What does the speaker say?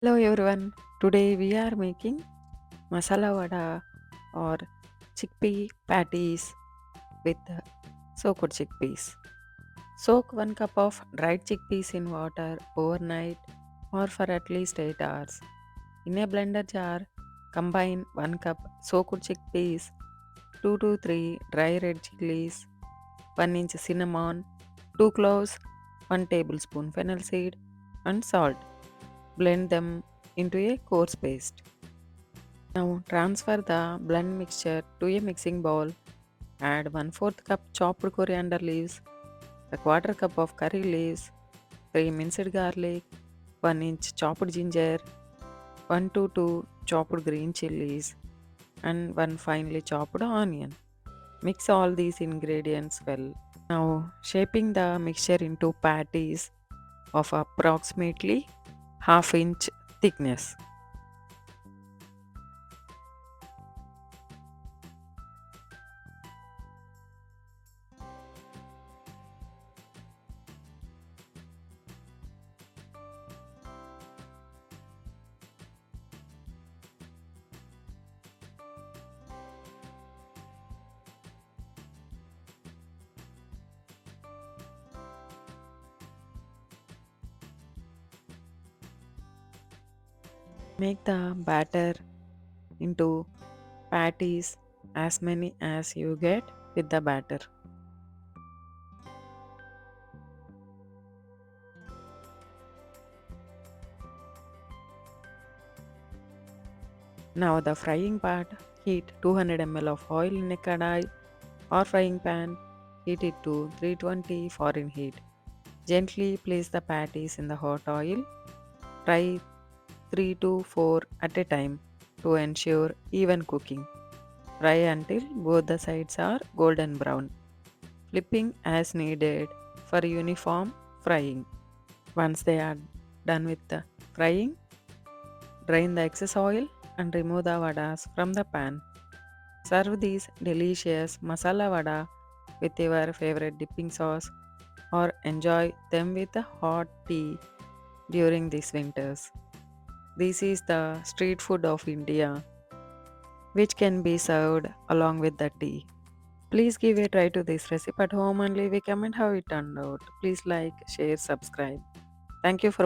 Hello everyone. Today we are making masala vada or chickpea patties with soaked chickpeas. Soak 1 cup of dried chickpeas in water overnight or for at least 8 hours. In a blender jar, combine 1 cup soaked chickpeas, 2 to 3 dry red chillies, 1 inch cinnamon, 2 cloves, 1 tablespoon fennel seed and salt. Blend them into a coarse paste. Now transfer the blend mixture to a mixing bowl. Add 1/4 cup chopped coriander leaves, a quarter cup of curry leaves, 3 minced garlic, 1 inch chopped ginger, 1 to 2 chopped green chillies, and 1 finely chopped onion. Mix all these ingredients well. Now shaping the mixture into patties of approximately half inch thickness. Make the batter into patties as many as you get with the batter. Now the frying part, heat 200 ml of oil in a kadai or frying pan, heat it to 320 foreign heat. Gently place the patties in the hot oil. Fry 3 to 4 at a time to ensure even cooking. Fry until both the sides are golden brown, flipping as needed for uniform frying. Once they are done with the frying, drain the excess oil and remove the vadas from the pan. Serve these delicious masala vada with your favorite dipping sauce or enjoy them with a hot tea during these winters. This is the street food of India, which can be served along with the tea. Please give a try to this recipe at home and leave a comment how it turned out. Please like, share, subscribe. Thank you for